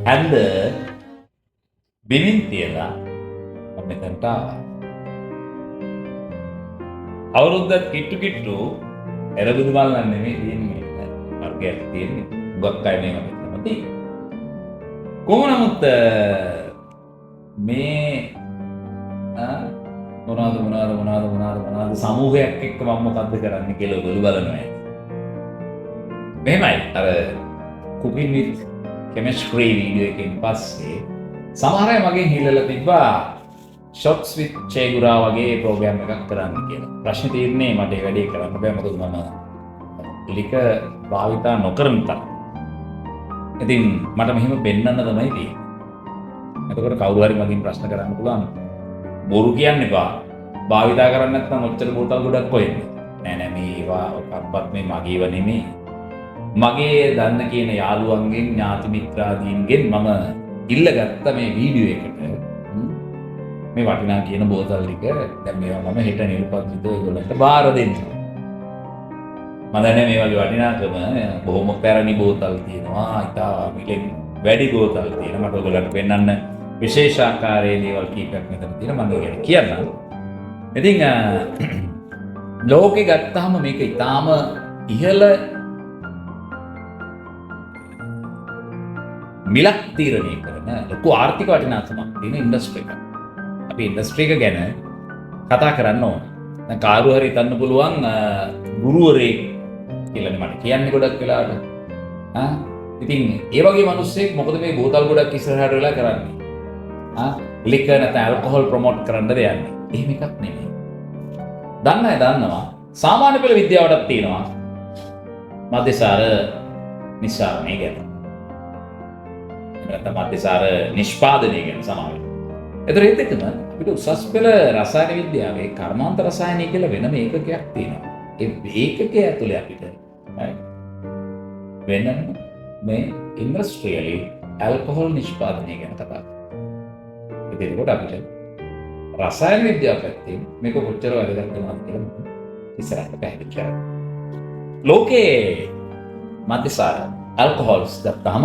ඇන්ද බිමින් තියලා මම මෙතනට ආවා. අවුරුද්දක් කිට්ටු එරබුදු මල්ලන් නෙමෙයි තියෙන්නේ. වර්ගයක් තියෙන්නේ. ගොක් අය මේවා මෙතනම තියෙන්නේ. කොහොම නමුත් මේ මොනවාද සමූහයක් එක්ක මම මොකද්ද කරන්නේ කියලා ඔයගොල්ලෝ බලනවා. මෙහෙමයි අර cooking with chemistry වීඩියෝ එකෙන් පස්සේ සමහර අය මගෙන් හිල්ලලා තිබ්බා shots with Che Gura වගේ ප්‍රෝග්‍රෑම් එකක් කරන්න කියලා. ප්‍රශ්නේ තියෙන්නේ මට ඒ වැඩේ කරන්න බෑ මොකද මම ලික භාවිතා නොකරන තරම්. ඉතින් මට මෙහෙම පෙන්වන්න තමයි තියෙන්නේ. එතකොට කවුරු හරි මගෙන් ප්‍රශ්න කරන්න පුළුවන්. බොරු කියන්න එපා. භාවිතා කරන්නේ නැත්නම් ඔච්චර බෝතල් ගොඩක් කොහෙන්ද? නෑ මේවා ඔක්කොත් මේ මගේව නෙමෙයි. මගේ දන්න කියන යාළුවන්ගෙන් ඥාති මිත්‍රාදීන්ගෙන් මම ඉල්ලගත්ත මේ වීඩියෝ එකට මේ වටිනා කියන බෝතල් ටික දැන් මේවා මම හෙට නිල්පත්විත ඔයගොල්ලන්ට බාර දෙන්න. මම දන්නේ මේ වගේ වටිනාකම බොහොම පැරණි බෝතල් තියෙනවා. ඉතා මිලෙන් වැඩි බෝතල් තියෙනවා. මට ඔයගොල්ලන්ට පෙන්වන්න විශේෂාකාරයේ දේවල් කීපයක් මෙතන තියෙනවා. මම ඔයගොල්ලන්ට කියන්නම්. ඉතින් ලෝකේ ගත්තාම මේක ඉතාම ඉහළ මිලක් තීරණය කරන ලොකු ආර්ථික වටිනාකමක් තියෙන ඉන්ඩස්ට්‍රි එකක්. අපි ඉන්ඩස්ට්‍රි එක ගැන කතා කරන්න ඕන. දැන් කාරු හරි හිතන්න පුළුවන් ගුරුවරයෙක් කියලානේ මට කියන්නේ ගොඩක් වෙලාවට. ඉතින් ඒ වගේ මිනිස්සෙක් මොකද මේ බෝතල් ගොඩක් ඉස්සරහට වෙලා කරන්නේ? ලිකර් නැත්නම් ඇල්කොහොල් ප්‍රොමෝට් කරන්නද යන්නේ? එහෙම එකක් නෙමෙයි. දන්න අය දන්නවා සාමාන්‍ය පෙළ විද්‍යාවටත් තියෙනවා මධ්‍යසාර නිස්සාරණය ගැන. නැත්නම් මධ්‍යසාර නිෂ්පාදනය ගැන සමාවෙන්න. ඒතර ඒත් එක්කම අපිට උසස් පෙළ රසායන විද්‍යාවේ කර්මාන්ත රසායනය කියලා වෙනම ඒකකයක් තියෙනවා. ඒ ඒකකය ඇතුලේ අපිට වෙනම මේ ඉන්ඩස්ට්‍රියලි ඇල්කොහොල් නිෂ්පාදනය ගැන කතා කරනවා. ඒකේකොට අපිට රසායන විද්‍යාව පැත්තෙන් මේක කොච්චර වැදගත් වෙනවද කියලා ඉස්සරහට පැහැදිලි කරන්න. ලෝකේ මධ්‍යසාර ඇල්කොහොල්ස් ගත්තාම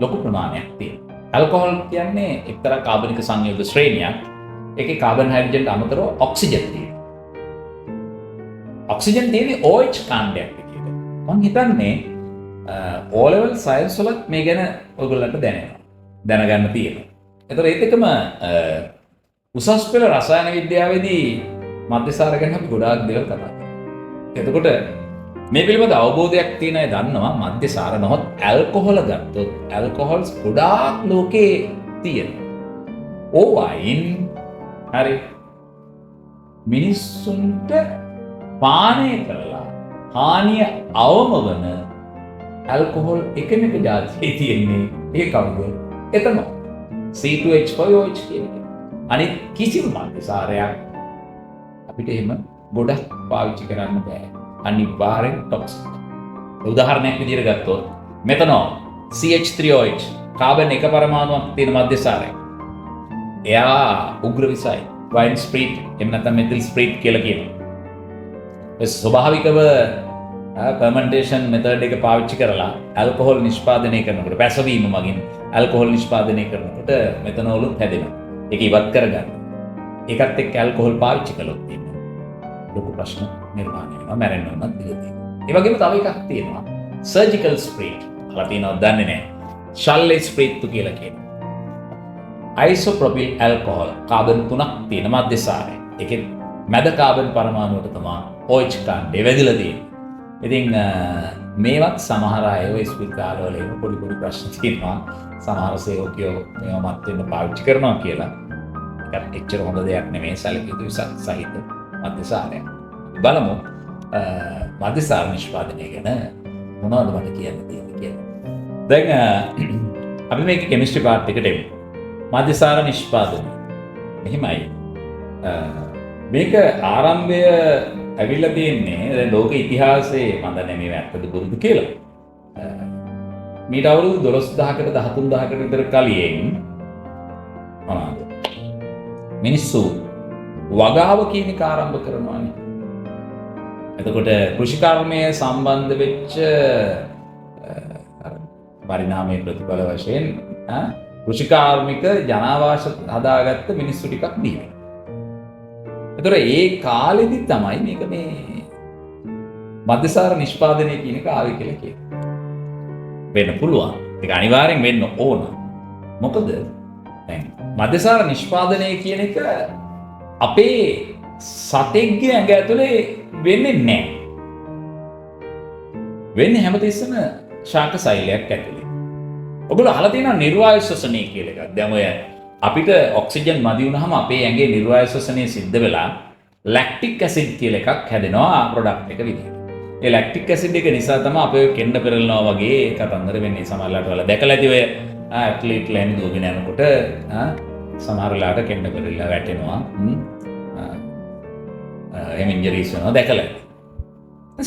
ලොකු ප්‍රමාණයක් තියෙනවා. ඇල්කොහොල් කියන්නේ එක්තරා කාබනික සංයෝග ශ්‍රේණියක්. ඒකේ කාබන් හයිඩ්‍රජන්ට අමතරව ඔක්සිජන් තියෙනවා. ඔක්සිජන් තියෙන්නේ OH කාණ්ඩයක් විදියට. මම හිතන්නේ O level science වලත් මේ ගැන ඔයගොල්ලන්ට දැනගන්න තියෙනවා. ඒතර ඒත් එක්කම උසස් පෙළ රසායන විද්‍යාවේදී මධ්‍යසාර ගැන අපි ගොඩාක් දේවල් කතා කරනවා. එතකොට මේ පිළිබඳ අවබෝධයක් තියෙන අය දන්නවා මධ්‍යසාර නොහොත් ඇල්කොහොල ගත්තොත් ඇල්කොහොල්ස් ගොඩාක් ලෝකේ තියෙනවා. ඕවයින් හරි මිනිස්සුන්ට පානය කරලා හානිය අවම වන ඇල්කොහොල් එකම ජාතියේ තියෙන්නේ ඒ කවුද? එතන C2H5OH කියන එක. අනිත් කිසිම මධ්‍යසාරයක් අපිට එහෙම ගොඩක් පාවිච්චි කරන්න බෑ. අනිවාර්යෙන් ටොක්සික්. උදාහරණයක් විදිහට ගත්තොත් මෙතනෝ CH3OH කාබන් එක පරමාණුවක් තියෙන මධ්‍යසාරයක්. එයා උග්‍ර විසයි. වයින් ස්ප්‍රීට් එහෙම නැත්නම් මෙතිල් ස්ප්‍රීට් කියලා කියනවා. ඒ ස්වභාවිකව ෆර්මන්ටේෂන් මෙතඩ් එක පාවිච්චි කරලා ඇල්කොහොල් නිෂ්පාදනය කරනකොට පැසවීම මගින් ඇල්කොහොල් නිෂ්පාදනය කරනකොට මෙතනෝලුත් හැදෙනවා. ඒක ඉවත් කරගන්න. ඒකත් එක්ක ඇල්කොහොල් පාවිච්චි කළොත් තියෙනවා ලොකු ප්‍රශ්න නිර්මාණය වෙනවා. මැරෙන්න උනත් දිගදී. ඒ වගේම තව එකක් තියෙනවා සර්ජිකල් ස්ප්‍රීට්. අහලා තියෙනවද දන්නේ නැහැ. ශල්‍ය ස්ප්‍රීට් කියලා කියනවා. අයිසෝප්‍රොපිල් ඇල්කොහොල් කාබන් 3ක් තියෙන මධ්‍යසාරය. ඒකේ මැද කාබන් පරමාණුවට තමයි OH කාණ්ඩය වැදිලා තියෙන්නේ. ඉතින් මේවත් සමහර අය ඔය ස්පිරිතාලවල එහෙම පොඩි ප්‍රශ්න තියෙනවා. සමහර සේවකයෝ මේවා මත් වෙන්න පාවිච්චි කරනවා කියලා. ඒකත් එච්චර හොඳ දෙයක් නෙමෙයි. සැලකිය යුතු සහිත මධ්‍යසාරයක්. බලමු මධ්‍යසාර නිෂ්පාදනය ගැන මොනවද මට කියන්න තියෙන්නේ කියලා. දැන් අපි මේක කෙමිස්ට්‍රි පාර්ට් එකට එමු. මධ්‍යසාර නිෂ්පාදනය. මෙහිමයි. මේක ආරම්භය ඇවිල්ලා තියෙන්නේ දැන් ලෝක ඉතිහාසයේ මම දන්නේ මේ ඇත්තද බොරුද කියලා. මීට අවුරුදු 12000කට 13000කට විතර කලින් මොනවාද? මිනිස්සු වගාව කියන එක ආරම්භ කරනවානේ. එතකොට කෘෂිකර්මය සම්බන්ධ වෙච්ච පරිණාමයේ ප්‍රතිඵල වශයෙන් කෘෂිකාර්මික ජනාවාස හදාගත්ත මිනිස්සු ටිකක් දීලා. ඒතර ඒ කාලෙදි තමයි මේක මේ මධ්‍යසාර නිෂ්පාදනය කියන එක ආවේ කියලා කියනවා. වෙන්න පුළුවන්. ඒක අනිවාර්යෙන් වෙන්න ඕන. මොකද දැන් මධ්‍යසාර නිෂ්පාදනය කියන එක අපේ සතෙක්ගේ ඇඟ ඇතුලේ වෙන්නේ නැහැ. වෙන්නේ හැමතිස්සෙම ශාක සෛලයක් ඇතුලේ. ඔයගොල්ලෝ අහලා තියෙනවා නිර්වායු ශ්වසනය කියලා එකක්. දැන් ඔය අපිට ඔක්සිජන් මදි වුණාම අපේ ඇඟේ නිර්වායු ශ්වසනය සිද්ධ වෙලා ලැක්ටික් ඇසිඩ් කියලා එකක් හැදෙනවා ප්‍රොඩක්ට් එක විදිහට. ඒ ලැක්ටික් ඇසිඩ් එක නිසා තමයි අපේ කෙන්න පෙරලනවා වගේ කතන්දර වෙන්නේ. සමහරලාට වල දැකලා ඇති ඔය ඇත්ලීට්ලා එන්නේ දුවගෙන යනකොට සමහරලාට කෙන්න පෙරලලා වැටෙනවා. එහෙම ඉන්ජරිස් වෙනවා දැකලා.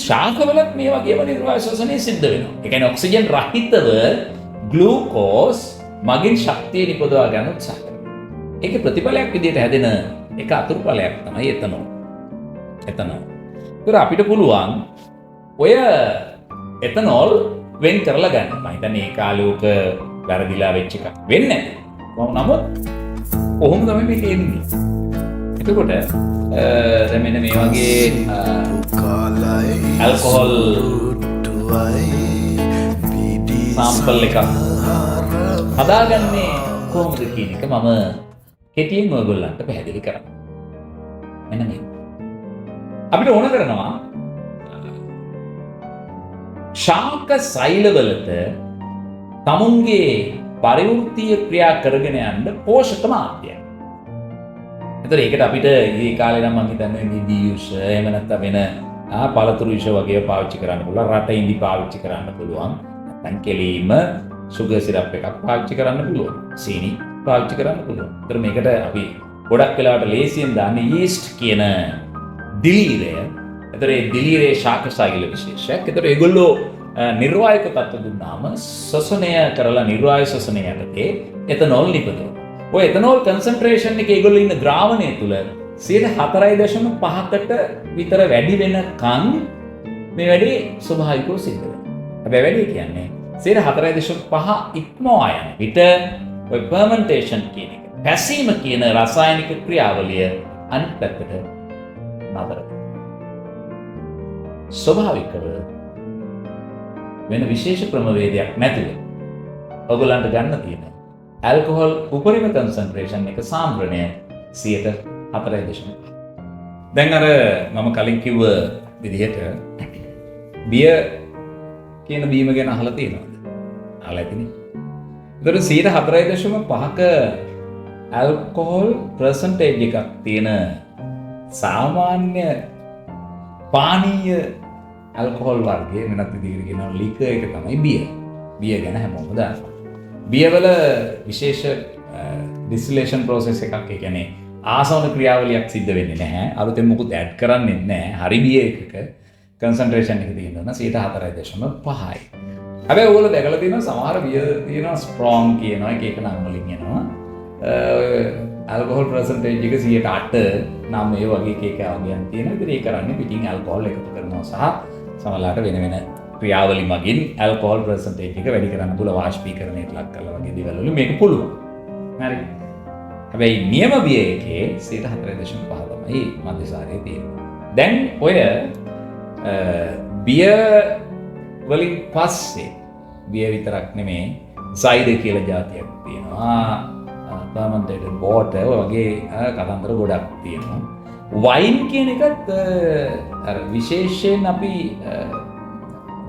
ශාකවලත් මේ වගේම නිර්වායු ශ්වසනය සිද්ධ වෙනවා. ඒ කියන්නේ ඔක්සිජන් රහිතව ග්ලූකෝස් මගින් ශක්තිය නිපදවා ගන්න උත්සාහ කරනවා. ඒකේ ප්‍රතිඵලයක් විදිහට හැදෙන එක අතුරුඵලයක් තමයි එතනෝල්. ඒතර අපිට පුළුවන් ඔය එතනෝල් වෙන් කරලා ගන්න. මම හිතන්නේ ඒ කාලේ උක වැරදිලා වෙච්ච එකක් වෙන්නේ නැහැ. නමුත් කොහොම තමයි මේක එන්නේ. එතකොට දැන් මෙන්න මේ වගේ ඇල්කොහොල් සාම්පල් එකක් හදාගන්නේ කොහොමද කියන එක මම කෙටියෙන් ඔයගොල්ලන්ට පැහැදිලි කරන්න. මෙන්න මේ. අපිට ඕන කරනවා ශාක සෛලවලට තමුන්ගේ පරිවෘත්තීය ක්‍රියා කරගෙන යන්න පෝෂක මාධ්‍යයක්. එතකොට ඒකට අපිට මේ කාලේ නම් මම හිතන්නේ නිදියුෂ එහෙම නැත්නම් වෙන පළතුරු විෂ වගේ පාවිච්චි කරන්න පුළුවන්. රට ඉඳි පාවිච්චි කරන්න පුළුවන්. නැත්නම් කෙලීම සුගර් සිරප් එකක් පාවිච්චි කරන්න පුළුවන්. සීනි පාවිච්චි කරන්න පුළුවන්. ඒතර මේකට අපි ගොඩක් වෙලාවට ලේසියෙන් දාන්නේ යීස්ට් කියන දිලීරය. ඒතර ඒ දිලීරේ ශාක සෛල විශේෂයක්. ඒතර ඒගොල්ලෝ නිර්වායක තත්ත්ව දුන්නාම ශ්වසනය කරලා නිර්වායු ශ්වසනය යටතේ එතනෝල් නිපදවනවා. ඔය එතනෝල් කන්සන්ට්‍රේෂන් එක ඒගොල්ලෝ ඉන්න ද්‍රාවණය තුල 4.5කට විතර වැඩි වෙනකන් මේ වැඩේ ස්වභාවිකව සිද්ධ වෙනවා. හැබැයි වැඩේ කියන්නේ 4.5 ඉක්මවා යන විට ඔය ෆර්මන්ටේෂන් කියන එක පැසීම කියන රසායනික ක්‍රියාවලිය අනිත් පැත්තට නතර වෙනවා. ස්වභාවිකව වෙන විශේෂ ක්‍රමවේදයක් නැතිව ඔයගොල්ලන්ට ගන්න තියෙන ඇල්කොහොල් උපරිම කන්සන්ට්‍රේෂන් එක සාම්ප්‍රණය 4.5. දැන් අර මම කලින් කිව්ව විදිහට බියර් කියන බීම ගැන අහලා තියෙනවද? අහලා ඇතිනේ. ඒතර 4.5ක ඇල්කොහොල් පර්සන්ටේජ් එකක් තියෙන සාමාන්‍ය පානීය ඇල්කොහොල් වර්ගය වෙනත් විදිහකට කියනවා ලිකර් එක තමයි බියර්. බියර් ගැන හැමෝම දන්නවා. බියර් වල විශේෂ ඩිස්ටිලේෂන් ප්‍රොසෙස් එකක් ඒ කියන්නේ ආසවන ක්‍රියාවලියක් සිද්ධ වෙන්නේ නැහැ. අලුතෙන් මොකුත් ඇඩ් කරන්නේ නැහැ. හරි බියර් එකක කන්සන්ට්‍රේෂන් එක තියෙනවා 4.5යි. හැබැයි ඕගොල්ලෝ දැකලා තියෙනවා සමහර බියර් තියෙනවා ස්ට්‍රෝං කියනවා එක නම් වලින් එනවා. ඇල්කොහොල් පර්සන්ටේජ් එක 108 නම් ඒ වගේ එක වගේක් තියෙනවා. ඉතින් ඒ කරන්නේ පිටින් ඇල්කොහොල් එකතු කරනවා සහ සමහරලාට වෙන වෙන ක්‍රියාවලි මගින් ඇල්කොහොල් පර්සන්ටේජ් එක වැඩි කරන්න පුළුවන් වාෂ්පීකරණයට ලක් කරලා වගේ දේවල් වලින් මේක පුළුවන්. හරි. හැබැයි නියම බියර් එකේ 4.5 තමයි මධ්‍යසාරයේ තියෙන්නේ. දැන් ඔය බියර් වලින් පස්සේ බියර් විතරක් නෙමේ සයිඩර් කියලා જાතියක් තියෙනවා. fermented water වගේ කතන්දර ගොඩක් තියෙනවා. වයින් කියන එකත් අර විශේෂයෙන් අපි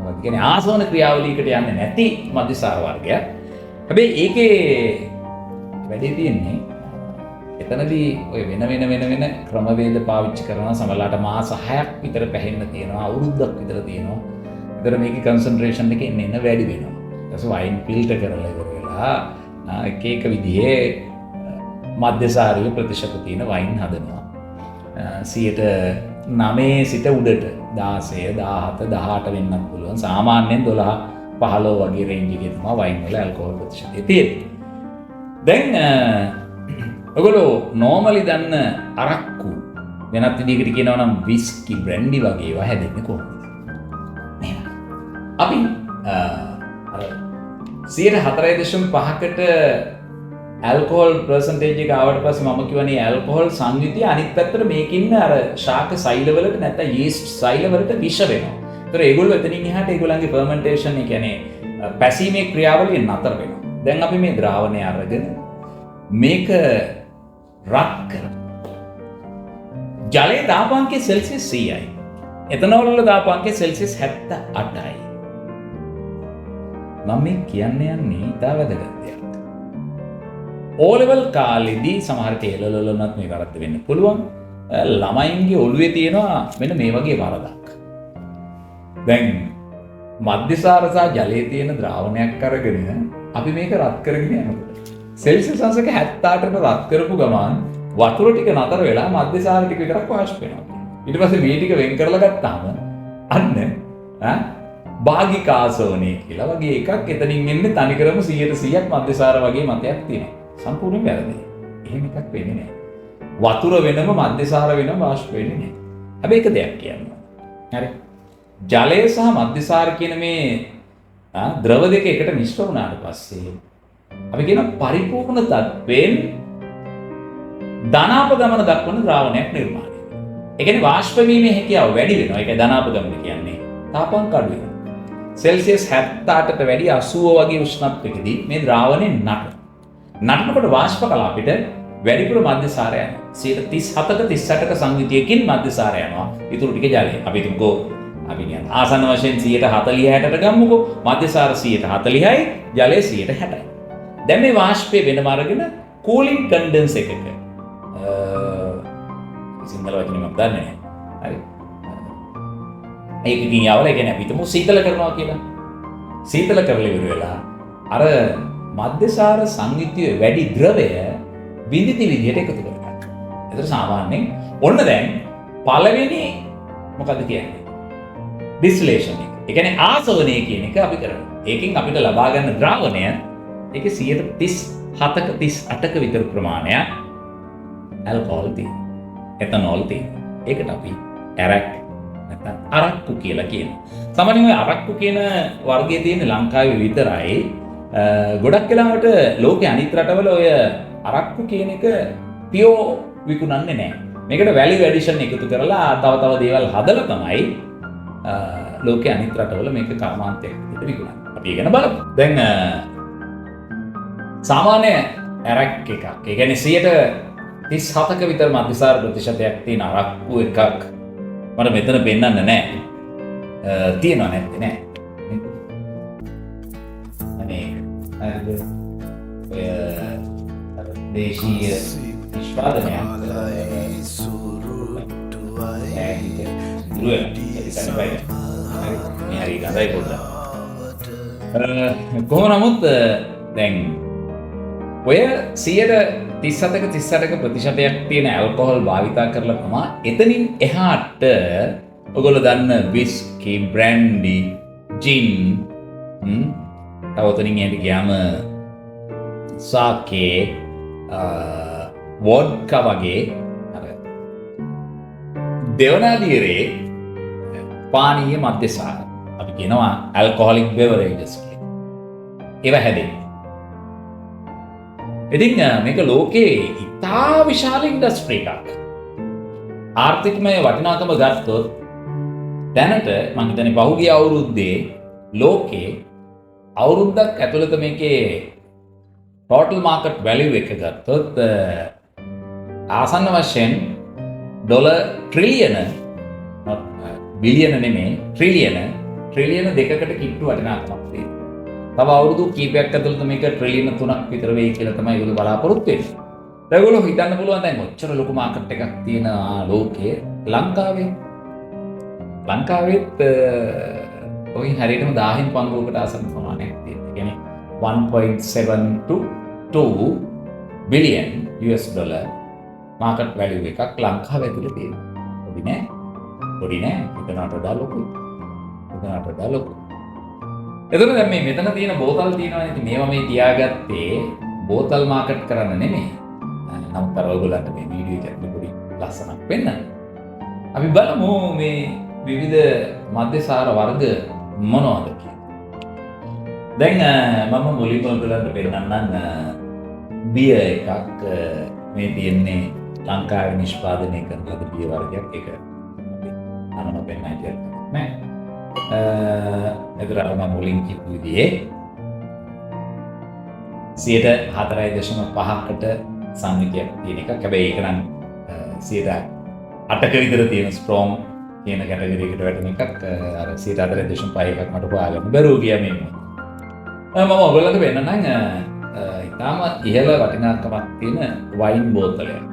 මොකක්ද කියන්නේ ආසවන ක්‍රියාවලියකට යන්නේ නැති මධ්‍යසාර වර්ගයක්. හැබැයි ඒකේ වැඩි තියෙන්නේ එතනදී ඔය වෙන ක්‍රමවේද පාවිච්චි කරනවා. සමහරලාට මාස 6ක් විතර පැහෙන්න තියෙනවා. අවුරුද්දක් විතර තියෙනවා. ඒතර මේකේ කන්සන්ට්‍රේෂන් එක එන්න වැඩි වෙනවා. ඊට පස්සේ වයින් ෆිල්ටර් කරලා ඉවර වෙලා එක විදිහේ මධ්‍යසාරීය ප්‍රතිශත තියෙන වයින් හදනවා. 9% සිට උඩට 16, 17, 18 වෙන්නත් පුළුවන්. සාමාන්‍යයෙන් 12, 15 වගේ රේන්ජ් එකේ තමයි වයින් වල ඇල්කොහොල් ප්‍රතිශතය තියෙන්නේ. දැන් ඔයගොල්ලෝ නෝමලි දන්න අරක්කු වෙනත් විදිහකට කියනවා නම් විස්කි, බ්‍රැන්ඩි වගේ ඒවා හැදෙන්නේ කොහොමද? අපි අර 4.5කට ඇල්කොහොල් පර්සන්ටේජ් එක ආවට පස්සේ මම කියවනේ ඇල්කොහොල් සංයුතිය අනිත් පැත්තට මේකින්න අර ශාක සෛලවලට නැත්නම් යීස්ට් සෛලවලට විෂ වෙනවා. ඒතර ඒගොල්ලෝ එතනින් එහාට ඒගොල්ලන්ගේ ෆර්මන්ටේෂන් ඒ කියන්නේ පැසීමේ ක්‍රියාවලිය නතර වෙනවා. දැන් අපි මේ ද්‍රාවණය අරගෙන මේක රත් කරමු. ජලයේ දාපාංකය සෙල්සියස් 100යි. එතනෝල් වල දාපාංකය සෙල්සියස් 78යි. මම මේ කියන්න යන්නේ ඉතා වැදගත් දෙයක්. ඕලෙවල් කාලෙදී සමහර කේලවලුනත් මේ වැරද්ද වෙන්න පුළුවන්. ළමයින්ගේ ඔළුවේ තියෙනවා මෙන්න මේ වගේ වරදක්. දැන් මධ්‍යසාර සහ ජලයේ තියෙන ද්‍රාවණයක් අරගෙන අපි මේක රත් කරගෙන යනකොට සෙල්සියස් අංශක 78ට රත් කරපු ගමන් වතුර ටික නතර වෙලා මධ්‍යසාර ටික විතරක් වාෂ්ප වෙනවා. ඊට පස්සේ මේ ටික වෙන් කරලා ගත්තාම අන්න භාගිකාසෝනේ කියලා වගේ එකක් එතනින් එන්නේ තනිකරම 100% මධ්‍යසාර වගේ මතයක් තියෙනවා. සම්පූර්ණයෙන් වැරදි. එහෙම එකක් වෙන්නේ නැහැ. වතුර වෙනම මධ්‍යසාර වෙනම වාෂ්ප වෙන්නේ නැහැ. හැබැයි එක දෙයක් කියන්න. හරි. ජලය සහ මධ්‍යසාර කියන මේ ද්‍රව දෙක එකට මිශ්‍ර වුණාට පස්සේ අපි කියන පරිපූර්ණ තත්ත්වයෙන් ධනාපගමන දක්වන ද්‍රාවණයක් නිර්මාණය වෙනවා. ඒ කියන්නේ වාෂ්ප වීමේ හැකියාව වැඩි වෙනවා. ඒකයි ධනාපගමන කියන්නේ. තාපාංක අඩු වෙනවා. සෙල්සියස් 78ට වැඩි 80 වගේ උෂ්ණත්වයකදී මේ ද්‍රාවණය නටනකොට වාෂ්ප කලාපෙට වැඩිපුර මධ්‍යසාර යනවා. 37ක 38ක සංයුතියකින් මධ්‍යසාර යනවා. ඊටු ටික ජලය. අපි හිතමුකෝ අපි කියන ආසන්න වශයෙන් 140ට ගමුකෝ. මධ්‍යසාර 140යි, ජලය 160යි. දැන් මේ වාෂ්පය වෙනම අරගෙන කූලින් කන්ඩෙන්ස් එකක සිංහල වචනේ මම දන්නේ නැහැ. හරි. ඒකකින් යවලා ඒ කියන්නේ අපි හිතමු සීතල කරනවා කියලා. සීතල කරලා ඉවර වෙලා අර මධ්‍යසාර සංයුතිය වැඩි ද්‍රවය විඳිති විදියට එකතු කරගන්න. ඒතර සාමාන්‍යයෙන් ඔන්න දැන් පළවෙනි මොකද්ද කියන්නේ? ඩිස්ටිලේෂන් එක. ඒ කියන්නේ ආසවණය කියන එක අපි කරනවා. ඒකෙන් අපිට ලබා ගන්න ද්‍රාවණය ඒකේ 37ක 38ක විතර ප්‍රමාණයක් ඇල්කොහොල් තියෙනවා. එතනෝල් තියෙනවා. ඒකට අපි ඇරක් නැත්නම් අරක්කු කියලා කියනවා. සාමාන්‍යයෙන් ඔය අරක්කු කියන වර්ගයේ තියෙන ලංකාවේ විතරයි. ගොඩක් වෙලාවට ලෝකේ අනිත් රටවල ඔය අරක්කු කියන එක පියෝ විකුණන්නේ නැහැ. මේකට වැලියු ඇඩිෂන් එකතු කරලා තව දේවල් හදලා තමයි ලෝකේ අනිත් රටවල මේක කර්මාන්තයක් විදිහට විකුණන්නේ. අපි ඒක ගැන බලමු. දැන් සාමාන්‍ය ඇරක් එකක්. ඒ කියන්නේ 37ක විතර මධ්‍යසාර ප්‍රතිශතයක් තියෙන අරක්කු එකක් මට මෙතන පෙන්වන්න නැහැ. තියෙනව නැත්තේ නෑ. අනේ හරිද? ඔය දේශීය නිෂ්පාදනයක් කොහොම නමුත් දැන් ඔය 37ක 38ක ප්‍රතිශතයක් තියෙන ඇල්කොහොල් භාවිතා කරලා තමයි එතනින් එහාට ඔයගොල්ලෝ දන්න විස්කි, බ්‍රැන්ඩි, ජින් තව උතනින් එහාට ගියාම සාකේ, වොඩ්කා වගේ අර දෙවනාදියරේ පානීය මධ්‍යසාර අපි කියනවා ඇල්කොහොලික් බෙවරේජස් කියලා. ඒවා හැදෙන්නේ. ඉතින් මේක ලෝකේ ඉතා විශාල ඉන්ඩස්ට්‍රි එකක්. ආර්ථිකමය වටිනාකම ගත්තොත් දැනට මම හිතන්නේ පහුගිය අවුරුද්දේ ලෝකේ අවුරුද්දක් ඇතුළත මේකේ ටෝටල් මාකට් වැලියු එක ගත්තොත් ආසන්න වශයෙන් ඩොලර් ට්‍රිලියන බිලියන නෙමෙයි ට්‍රිලියන දෙකකට කිට්ටු වටිනාකමක් තියෙනවා. තව අවුරුදු කීපයක් ඇතුළත මේක ට්‍රිලියන 3ක් විතර වෙයි කියලා තමයි ඒගොල්ලෝ බලාපොරොත්තු වෙන්නේ. ඒගොල්ලෝ හිතන්න පුළුවන් දැන් ඔච්චර ලොකු මාකට් එකක් තියෙන ලෝකයේ ලංකාවෙත් ඔය හරියටම 1000න් පංගුවකට ආසන්න ප්‍රමාණයක් තියෙනවා. ඒ කියන්නේ 1.7 billion US dollar market value එකක් ලංකාවේ ඇතුළේ තියෙනවා. පොඩි නෑ. හිතනට වඩා ලොකුයි. එතකොට දැන් මේ මෙතන තියෙන බෝතල් තියෙනවානේ. ඉතින් මේවා මේ තියාගත්තේ බෝතල් මාකට් කරන්න නෙමෙයි. නමුත් අර ඔයගොල්ලන්ට මේ වීඩියෝ එකේ පොඩි ලස්සනක් පෙන්නන්න. අපි බලමු මේ විවිධ මධ්‍යසාර වර්ග මොනවද කියලා. දැන් මම මුලින්ම ඔයගලන්ට පෙන්නන්නම් බිය එකක් මේ තියෙන්නේ ලංකාවේ නිෂ්පාදනය කරන ලද බිය වර්ගයක්. ඒක අපි අනම පෙන්නයි කියලා නෑ. එතකොට මම මුලින් කිව්ව විදිහේ 4.5කට සංවිධියක් තියෙන එකක්. හැබැයි ඒක නම් 8ක විතර තියෙන ස්ට්‍රෝං කියන කැටගරි එකට වැටෙන එකක්. අර 4.5 එකක් මට හොයාගන්න බැරුව ගියා මේ. මම ඔයගොල්ලන්ට පෙන්නන්නම් ඉතාම ඉහළ වටිනාකමක් තියෙන වයින් බෝතලයක්.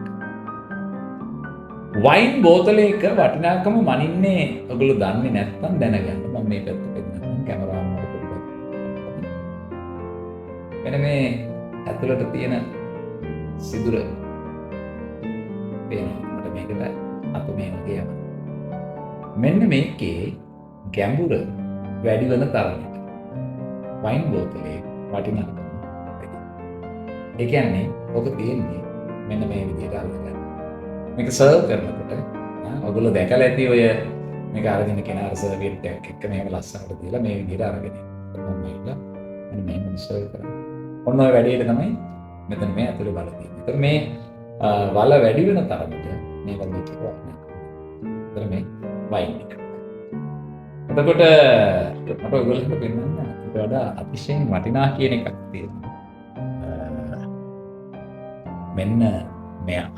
වයින් බෝතලයක වටිනාකම මනින්නේ ඔයගොල්ලෝ දන්නේ නැත්නම් දැනගන්න. මම මේ පැත්ත පෙන්නන්නම් කැමරාව මට පොඩ්ඩක්. මෙන්න මේ ඇතුළට තියෙන සිදුර පේනවා. මට මේකට අත මේ වගේ යනවා. මෙන්න මේකේ ගැඹුර වැඩි වෙන තරමට වයින් බෝතලේ වටිනාකම. ඒ කියන්නේ ඔක තියෙන්නේ මෙන්න මේ විදිහට අල්ලගන්න. මේක සර්ව් කරනකොට ඔයගොල්ලෝ දැකලා ඇති ඔය මේක අරගෙන කෙනාට සර්වියට් එකක් එක්ක මේක ලස්සනට දීලා මේ විදිහට අරගෙන ඉන්නවා. මෙන්න මේක සර්ව් කරනවා. ඔන්න ඔය වැඩේට තමයි මෙතන මේ ඇතුලේ වල තියෙන්නේ. ඒතර මේ වල වැඩි වෙන තරමට මේ වගේ එකක් වටිනවා. ඒතර මේ වයින් එක. එතකොට මට ඔයගොල්ලන්ට පෙන්නන්න ඒකට වඩා අතිශයින් වටිනා කියන එකක් තියෙනවා. මෙන්න මෙයා.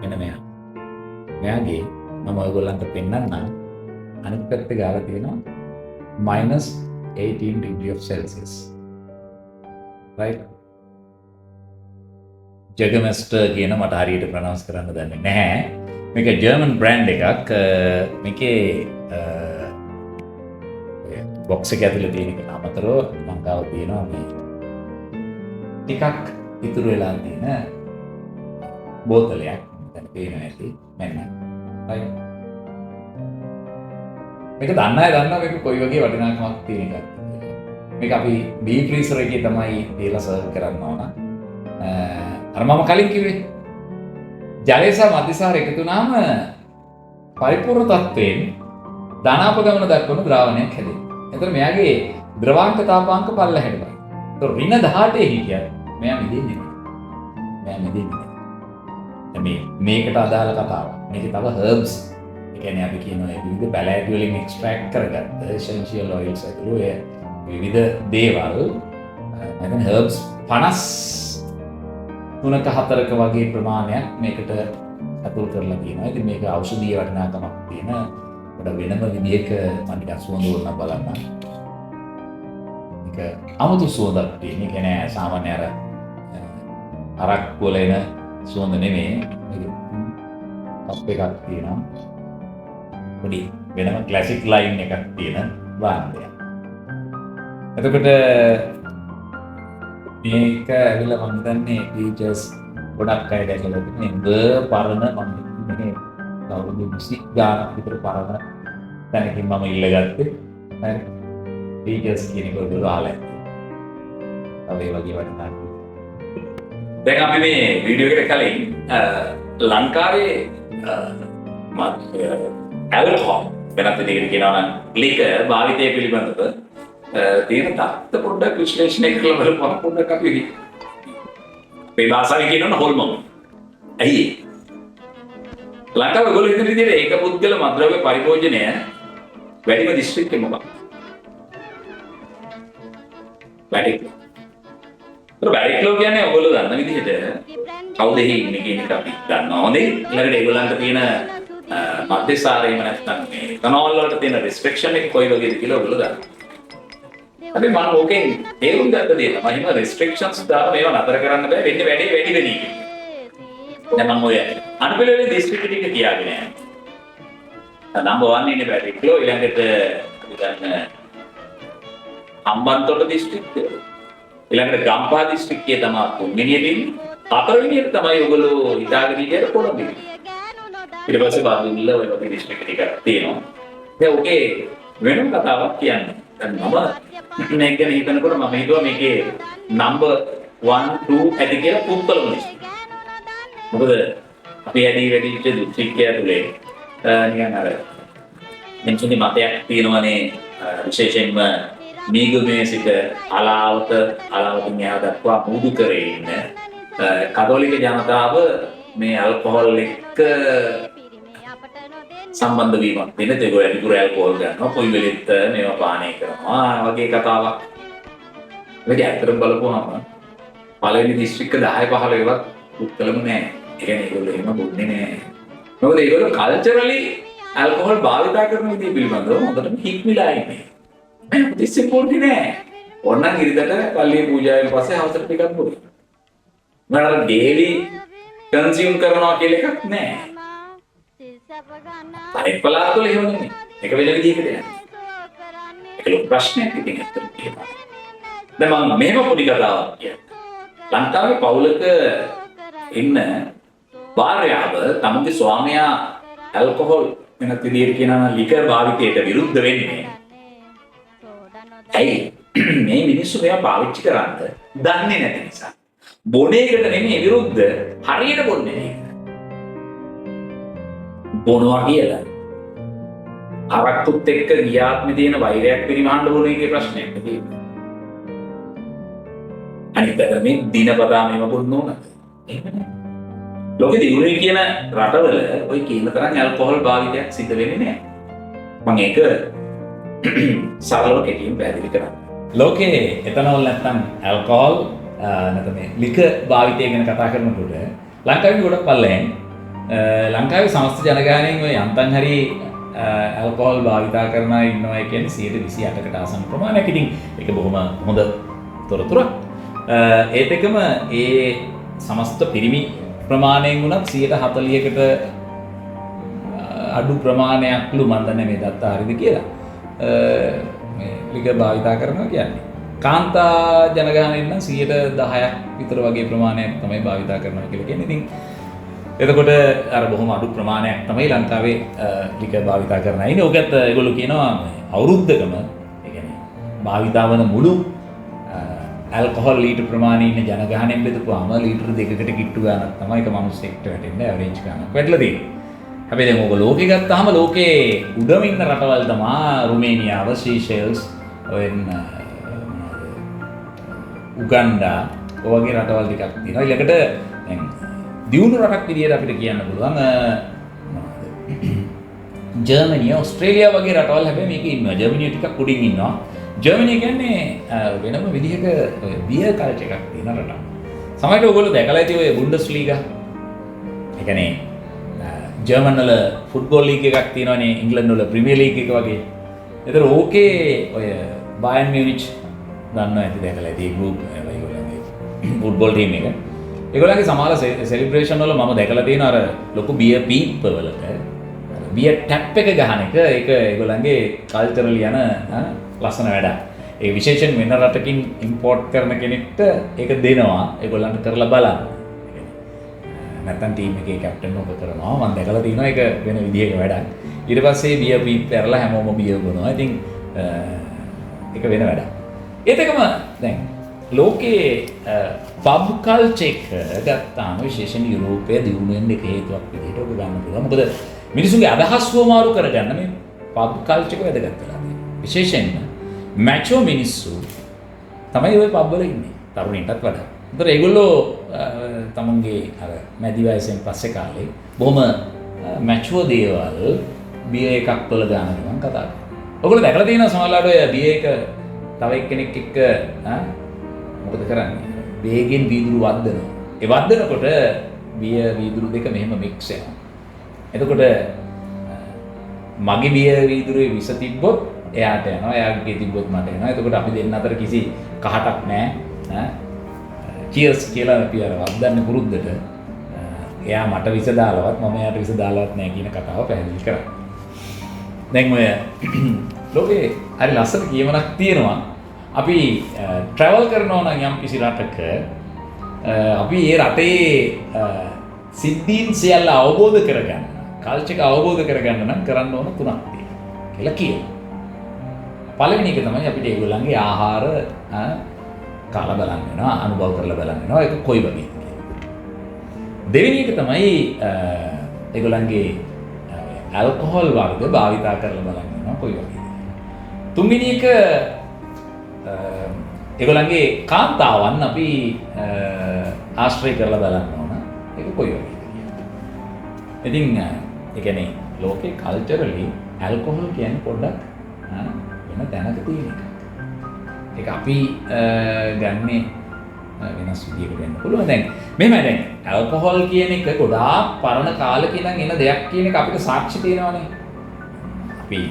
මෙන්න මෙයා. මෙයාගේ මම ඔයගොල්ලන්ට පෙන්නන්නම් අනිත් පැත්තේ ගාලා තියෙනවා -18 degree of Celsius. right? ජගමස්ටර් කියන මට හරියට ප්‍රොනවුන්ස් කරන්න දන්නේ නැහැ. මේක ජර්මන් බ්‍රෑන්ඩ් එකක්. මේකේ බොක්ස් එක ඇතුලේ තියෙන එක අමතරව ලංකාව තියෙනවා මේ ටිකක් ඉතුරු වෙලා තියෙන බෝතලයක්. දැන් පේනවා ඇති මෙන්න. right? මේක දන්න අය දන්නවා මේක කොයි වගේ වටිනාකමක් තියෙන එකක්ද. මේක අපි ඩීප් ෆ්‍රීසර් එකේ තමයි දීලා සර්ව් කරන්න ඕන. අර මම කලින් කිව්වේ ජලය සහ මධ්‍යසාර එකතු වුණාම පරිපූර්ණ තත්ත්වයෙන් ධනාපගමන දක්වන ද්‍රාවණයක් හැදෙනවා. එතකොට මෙයාගේ ද්‍රවාංක තාපාංක පල්ලෙහාට බලන්න. ඒතකොට -18 හිටියත් මෙයා මිදෙන්නේ නැහැ. මෙයා මිදෙන්නේ නැහැ. මේකට අදාළ කතාවක්. මේකේ තව herbs. ඒ කියන්නේ අපි කියනවා ඒ විවිධ පැලෑටි වලින් එක්ස්ට්‍රැක්ට් කරගත්ත essential oils ඇතුළු ඒ විවිධ දේවල් නැත්නම් herbs 53ක 4ක වගේ ප්‍රමාණයක් මේකට ඇතුල් කරලා තියෙනවා. ඉතින් මේක ඖෂධීය වටිනාකමක් තියෙන වඩා වෙනම විදිහක මම ටිකක් සුවඳ වුණා බලන්න. මේක 아무තු සුවඳක් තියෙන. ඒ කියන්නේ සාමාන්‍ය අරක් වල එන සුවඳ නෙමෙයි. මේක එකක් තියෙනවා. පොඩි වෙනම ක්ලාසික් ලයින් එකක් තියෙන භාණ්ඩයක්. එතකොට මේක ඇවිල්ලා මම දන්නේ ෆීචර්ස් ගොඩක් අය දැකලා තියෙනවා. පරණ මම මේ අවුරුදු 20 ගානක් විතර පරණ තැනකින් මම ඉල්ලගත්තේ. හරි. ෆීචර්ස් කියන එක ඔයගොල්ලෝ අහලා ඇති. තව ඒ වගේ වටිනා. දැන් අපි මේ වීඩියෝ එකට කලින් ලංකාවේ ඇල්කොහොල් වෙනත් දෙයකට කියනවා නම් ලිකර් භාවිතය පිළිබඳව තියෙන තත්ත්ව පොඩ්ඩක් විශ්ලේෂණය කරලා බලමු. පොඩ්ඩක් අපි මේ භාෂාවෙන් කියනවා හොල්මන්. ඇයි ලංකාවේ ඔයගොල්ලෝ හිතන විදිහට ඒක පුද්ගල මද්‍රව්‍ය පරිභෝජනය වැඩිම දිස්ත්‍රික්කෙ මොකක්ද? වැටික්ලෝ. ඒක වැටික්ලෝ කියන්නේ ඔයගොල්ලෝ දන්න විදිහට කවුද ඉන්නේ කියන එක අපි දන්නවා. හොඳේ. ඊළඟට ඒගොල්ලන්ට තියෙන මධ්‍යසාරයම නැත්නම් මේ කනෝල් වලට තියෙන රිස්ට්‍රික්ෂන් එක කොයි වගේද කියලා ඔයගොල්ලෝ දන්නවා. අපි මම ඕකෙන් තේරුම් ගන්න දේ තමයි එහෙම රිස්ට්‍රික්ෂන්ස් දාලා මේවා නතර කරන්න බෑ. වෙන්නේ වැඩි වෙන එක. දැන් මම ඔය අනුපිළිවෙල දිස්ත්‍රික්ක ටික කියාගෙන යනවා. නම්බර් 1 ඉන්නේ වැටික්ලෝ. ඊළඟට අපි ගන්න හම්බන්තොට දිස්ත්‍රික්කය. ඊළඟට ගම්පහ දිස්ත්‍රික්කයේ තමයි තුන්වෙනියට ඉන්නේ. හතරවෙනියට තමයි ඔයගොල්ලෝ හිතාගෙන ඉන්නේ කොළඹ. ඊට පස්සේ බාදුල්ල ඔය වගේ දිස්ත්‍රික්ක ටිකක් තියෙනවා. දැන් ඔකේ වෙනම කතාවක් කියන්නේ. දැන් මම මේක ගැන හිතනකොට මම හිතුවා මේකේ නම්බර් 1 2 ඇති කියලා පුත්තලම දිස්ත්‍රික්ක. මොකද අපි ඇදී වැඩිච්ච දිස්ත්‍රික්කය ඇතුලේ නිකන් අර මෙන්චුනි මතයක් තියෙනවනේ විශේෂයෙන්ම මීගමේ සිට අලාවතින් එහා දක්වා මුදු කරේ ඉන්න කතෝලික ජනතාව මේ ඇල්කොහොල් එක්ක සම්බන්ධ වීමක් වෙන දෙගොල්ලෝ වැඩිපුර ඇල්කොහොල් ගන්නවා කොයි වෙලෙත් මේවා පානය කරනවා වගේ කතාවක්. ඒක ඇත්තටම බලපුවාම පළවෙනි දිස්ත්‍රික්ක 10 15 ඒවත් උත්කලම නෑ. ඒ කියන්නේ ඒගොල්ලෝ එහෙම බොන්නේ නෑ. මොකද ඒගොල්ලෝ කල්චරලි ඇල්කොහොල් භාවිතා කරන විදිහ පිළිබඳව හොඳටම හික්මිලා ඉන්නේ. මම දිස්ත්‍රික්ක පොඩි නෑ. ඕනනම් ඉරිදට පල්ලියේ පූජාවෙන් පස්සේ හවසට ටිකක් බොයි. මම ඩේලි කන්සියුම් කරනවා කියලා එකක් නෑ. අනිත් පළාත්වල එහෙම නෙමෙයි. එක වෙන විදිහකට යන්නේ. ඒක ලොකු ප්‍රශ්නයක් ඉතින් ඇත්තටම. දැන් මම මෙහෙම පොඩි කතාවක් කියන්නම්. ලංකාවේ පවුලක ඉන්න භාර්යාව තමගේ ස්වාමියා ඇල්කොහොල් වෙනත් විදිහට කියනවා ලිකර් භාවිතයට විරුද්ධ වෙන්නේ. ඇයි? මේ මිනිස්සු මේවා පාවිච්චි කරන්න දන්නේ නැති නිසා. බොන එකට නෙමෙයි විරුද්ධ හරියට බොන්නේ නෑ. බොනවා කියලා. අරක්කුත් එක්ක ගියාත්මේ තියෙන වෛරයක් පිරිමහන්න බොන එකේ ප්‍රශ්නයක් තියෙනවා. අනිත් පැත්ත මේ දිනපතා මේව බොන්න ඕනද? එහෙම නෑ. ලෝකෙ දිනුනේ කියන රටවල ඔය කියන තරම් ඇල්කොහොල් භාවිතයක් සිද්ධ වෙන්නේ නෑ. මම ඒක සරලව කෙටියෙන් පැහැදිලි කරන්න. ලෝකේ එතනවල නැත්තම් ඇල්කොහොල් නැත්නම් මේ ලිකර් භාවිතය ගැන කතා කරනකොට ලංකාවේ ගොඩක් පල්ලෙන් ලංකාවේ සමස්ත ජනගහනයෙන් ඔය යන්තම් හරි ඇල්කොහොල් භාවිතා කරන අය ඉන්නවා කියන්නේ 128කට ආසන්න ප්‍රමාණයක්. ඉතින් ඒක බොහොම හොඳ තොරතුරක්. ඒත් එකම ඒ සමස්ත පිරිමි ප්‍රමාණයෙන් වුණත් 140කට අඩු ප්‍රමාණයක්ලු මන් දන්නේ මේ දත්ත හරිද කියලා. මේ ලිකර් භාවිතා කරනවා කියන්නේ. කාන්තා ජනගහනයෙන් නම් 10%ක් විතර වගේ ප්‍රමාණයක් තමයි භාවිතා කරනවා කියලා කියන්නේ. ඉතින් එතකොට අර බොහොම අඩු ප්‍රමාණයක් තමයි ලංකාවේ ලිකර් භාවිතා කරන අය ඉන්නේ. ඔකත් ඒගොල්ලෝ කියනවා අවුරුද්දකම ඒ කියන්නේ භාවිතා වන මුළු ඇල්කොහොල් ලීටර් ප්‍රමාණය ඉන්න ජනගහනයෙන් බෙදපුවාම ලීටර් 2කට කිට්ටු ගන්නක් තමයි ඒක මිනිස්සෙක්ට වැටෙන්නේ ඇවරේජ් ගන්නක් වැටලා තියෙන්නේ. හැබැයි දැන් ඔක ලෝකෙ ගත්තාම ලෝකේ උඩම ඉන්න රටවල් තමයි රුමේනියාව, සීෂෙල්ස්, උගන්ඩා ඔය වගේ රටවල් ටිකක් තියෙනවා. ඊළඟට දැන් දියුණු රටක් විදියට අපිට කියන්න පුළුවන් ජර්මනිය, ඕස්ට්‍රේලියාව වගේ රටවල් හැබැයි මේක ඉන්නවා. ජර්මනිය ටිකක් උඩින් ඉන්නවා. ජර්මනිය කියන්නේ වෙනම විදිහක බියර් කල්චර් එකක් තියෙන රටක්. සමහරවිට ඔයගොල්ලෝ දැකලා ඇති ඔය බුන්ඩස්ලීගා. ඒ කියන්නේ ජර්මන් වල ෆුට්බෝල් ලීග් එකක් තියෙනවානේ, ඉංග්‍රීසි වල ප්‍රීමියර් ලීග් එක වගේ. ඒතර ඕකේ ඔය බයර්න් මියුනිච් දන්නවා ඇති දැකලා ඇති ගෲප් ඒගොල්ලන්ගේ ෆුට්බෝල් ටීම් එක. ඒගොල්ලන්ගේ සමහර සෙලිබ්‍රේෂන් වල මම දැකලා තියෙන අර ලොකු බියර් පීප් වලට බියර් ටැප් එක ගහන එක ඒක ඒගොල්ලන්ගේ කල්චරල් යන ලස්සන වැඩක්. ඒ විශේෂයෙන් වෙන රටකින් ඉම්පෝර්ට් කරන කෙනෙක්ට ඒක දෙනවා ඒගොල්ලන්ට කරලා බලන්න. නැත්තම් ටීම් එකේ කැප්ටන් ඔබ කරනවා. මම දැකලා තියෙනවා ඒක වෙන විදිහක වැඩක්. ඊට පස්සේ බියර් පීප් කරලා හැමෝම බියර් බොනවා. ඉතින් ඒක වෙන වැඩක්. ඒත් එකම දැන් ලෝකේ පබ් කල්චර් එක ගත්තාම විශේෂයෙන් යුරෝපයේ දියුණු වෙන්න එක හේතුවක් විදිහට ඔබ ගන්න පුළුවන්. මොකද මිනිසුන්ගේ අදහස් වමාරු කරගන්න මේ පබ් කල්චර් එක වැදගත් වෙලා තියෙනවා. විශේෂයෙන්ම මැචෝ මිනිස්සු තමයි ওই පබ් වල ඉන්නේ. තරුණින්ටත් වඩා. ඒතර ඒගොල්ලෝ තමන්ගේ අර මැදි වයසෙන් පස්සේ කාලේ බොහොම මැචෝ දේවල් බියර් එකක් වල ගන්න ගමන් කතා කරනවා. ඔයගොල්ලෝ දැකලා තියෙනවා සමහරවිට ඔය බියර් එක තව එක්කෙනෙක් එක්ක මොකද කරන්නේ? වේගෙන් වීදුරු වද්දනවා. ඒ වද්දනකොට බියර් වීදුරු දෙක මෙහෙම මික්ස් වෙනවා. එතකොට මගේ බියර් වීදුරුවේ විස තිබ්බොත් එයාට යනවා, එයාගේ තිබ්බොත් මට එනවා. එතකොට අපි දෙන්න අතර කිසි කහටක් නැහැ. චියර්ස් කියලා අපි අර වද්දන්නේ පුරුද්දට. එයා මට විස දාලවත් මම එයාට විස දාලවත් නැහැ කියන කතාව පැහැදිලි කරා. දැන් ඔය ලෝකේ හරි ලස්සන කියමනක් තියෙනවා. අපි ට්‍රැවල් කරනවා නම් යම් කිසි රටක අපි ඒ රටේ සිද්ධීන් සියල්ල අවබෝධ කරගන්න, කල්චර් එක අවබෝධ කරගන්න නම් කරන්න ඕන තුනක් තියෙනවා කියලා කියනවා. පළවෙනි එක තමයි අපිට ඒගොල්ලන්ගේ ආහාර කාලා බලන්න වෙනවා, අනුභව කරලා බලන්න වෙනවා. ඒක කොයි වගේද කියලා. දෙවෙනි එක තමයි ඒගොල්ලන්ගේ ඇල්කොහොල් වර්ග භාවිතා කරලා බලන්න වෙනවා කොයි වගේද. තුන්වෙනි එක ඒගොල්ලන්ගේ කාන්තාවන් අපි ආශ්‍රය කරලා බලන්න ඕන. ඒක කොයි වගේද කියලා. ඉතින් ඒ කියන්නේ ලෝකේ කල්චරලි ඇල්කොහොල් කියන්නේ පොඩ්ඩක් වෙන තැනක තියෙන එකක්. ඒක අපි ගන්නේ වෙනස් විදිහකට වෙන්න පුළුවන්. දැන් මෙහෙමයි දැන් ඇල්කොහොල් කියන එක ගොඩාක් පරණ කාලෙක ඉඳන් එන දෙයක් කියන එක අපිට සාක්ෂි තියෙනවානේ. අපි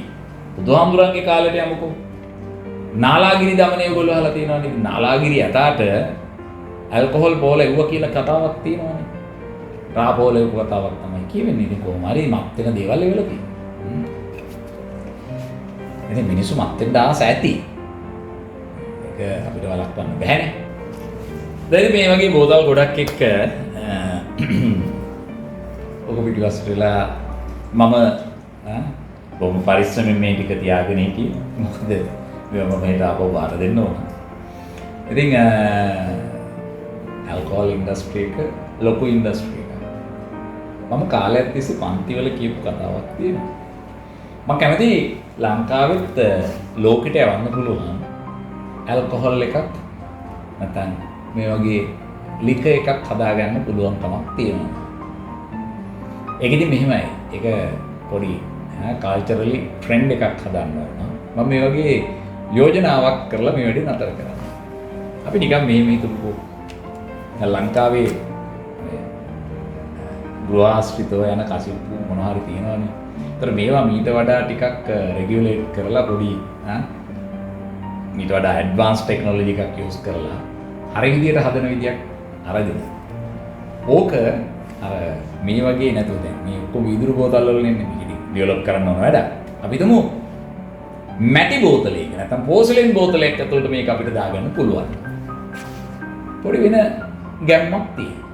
බුදුහාමුදුරන්ගේ කාලෙට යමුකෝ. නාලාගිරි දමනය ඔයගොල්ලෝ අහලා තියෙනවනේ. නාලාගිරි යටාට ඇල්කොහොල් බෝල එව්ව කියලා කතාවක් තියෙනවනේ. රා බෝල එව්ව කතාවක් තමයි කියවෙන්නේ. ඉතින් කොහොම හරි මත් වෙන දේවල් එවලා තියෙනවා. ඉතින් මිනිස්සු මත් වෙන්න ආස ඇති. ඒක අපිට වළක්වන්න බැහැනේ. දැන් මේ වගේ බෝතල් ගොඩක් එක්ක ඔක පිටිපස්සට වෙලා මම බොහොම පරිස්සමෙන් මේ ටික තියාගෙන හිටියේ. මොකද මම මේට ආපහු බාර දෙන්න ඕන. ඉතින් ඇල්කොහොල් ඉන්ඩස්ට්‍රි එක ලොකු ඉන්ඩස්ට්‍රි එකක්. මම කාලයක් තිස්සේ පන්තිවල කියපු කතාවක් තියෙනවා. මම කැමති ලංකාවෙත් ලෝකෙට යවන්න පුළුවන් ඇල්කොහොල් එකක් නැත්නම් මේ වගේ ලික එකක් හදාගන්න පුළුවන් කමක් තියෙනවා. ඒක ඉතින් මෙහෙමයි. ඒක පොඩි කල්චරලි ට්‍රෙන්ඩ් එකක් හදන්න ඕන. මම මේ වගේ යෝජනාවක් කරලා මේ වැඩේ නතර කරා. අපි නිකන් මෙහෙම හිතමුකෝ. ලංකාවේ ගෘහාශ්‍රිතව යන කසිප්පු මොනවා හරි තියෙනවනේ. ඒතර මේවා මීට වඩා ටිකක් රෙගියුලේට් කරලා පොඩි මීට වඩා ඇඩ්වාන්ස් ටෙක්නොලොජි එකක් යූස් කරලා හරි විදියට හදන විදියක් අරගෙන. ඕක අර මේ වගේ නැතුව දැන් මේ ඔක්කොම වීදුරු බෝතල් වල නෙමෙයි මේක ඩෙවලොප් කරන්න ඕන වැඩ. අපි තුමු මැටි බෝතලයක නැත්නම් පෝසලෙන් බෝතලයක් ඇතුළට මේක අපිට දාගන්න පුළුවන්. පොඩි වෙන ගැම්මක් තියෙනවා.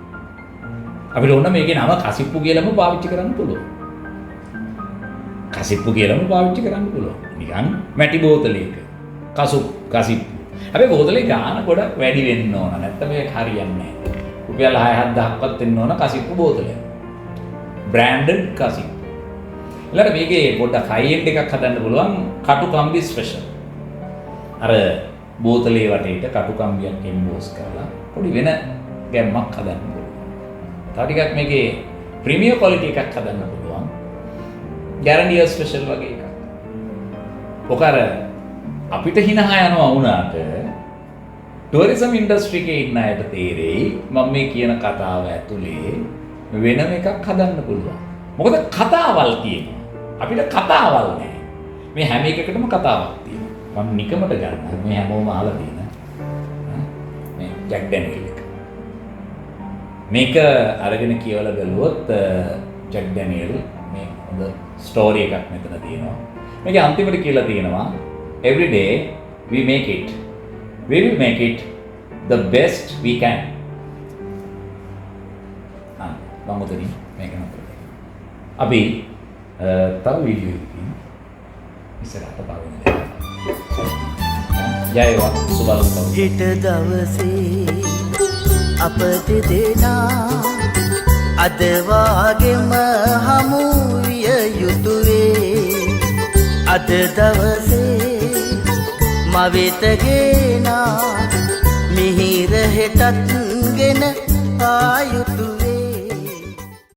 අපිට ඕන මේකේ නම කසිප්පු කියලාම පාවිච්චි කරන්න පුළුවන්. කසිප්පු කියලාම පාවිච්චි කරන්න පුළුවන්. නිකන් මැටි බෝතලයක කසිප්පු. අපි බෝතලේ ගාන ගොඩක් වැඩි වෙන්න ඕන. නැත්නම් මේක හරියන්නේ නැහැ. රුපියල් 6-7,000ක්වත් වෙන්න ඕන කසිප්පු බෝතලයක්. බ්‍රෑන්ඩඩ් කසිප්පු. ඊළඟට මේකේ පොඩ්ඩක් හයි එන්ඩ් එකක් හදන්න පුළුවන් කටුකම්බි ස්පෙෂල්. අර බෝතලේ වටේට කටුකම්බියක් එම්බෝස් කරලා පොඩි වෙන ගැම්මක් හදන්න පුළුවන්. තව ටිකක් මේකේ ප්‍රීමියම් ක්වොලිටි එකක් හදන්න පුළුවන්. ගැරන්ඩියර් ස්පෙෂල් වගේ එකක්. ඔක අර අපිට හිනහ යනවා වුණාට ටුවරිසම් ඉන්ඩස්ට්‍රි එකේ ඉන්න අයට තේරෙයි මම මේ කියන කතාව ඇතුලේ වෙනම එකක් හදන්න පුළුවන්. මොකද කතාවල් තියෙනවා. අපිට කතාවල් නැහැ. මේ හැම එකකටම කතාවක් තියෙනවා. මම නිකමට ගන්න මේ හැමෝම අහලා තියෙන මේ ජැක් ඩැනියෙල් එක. මේක අරගෙන කියවලා බලුවොත් ජැක් ඩැනියෙල් මේ හොඳ ස්ටෝරි එකක් මෙතන තියෙනවා. මේකේ අන්තිමට කියලා තියෙනවා every day we make it. We will make it the best we can. බංගොතනි මේක නතර. අපි තව වීඩියෝ එකකින් ඉස්සරහට බලමු. ජයවත් සුබලම්. හිට දවසේ අප දෙදෙනා අද වාගෙම හමු විය යුතුවේ. අද දවසේ මවෙත ගෙනා මිහිර හෙටත් ගෙන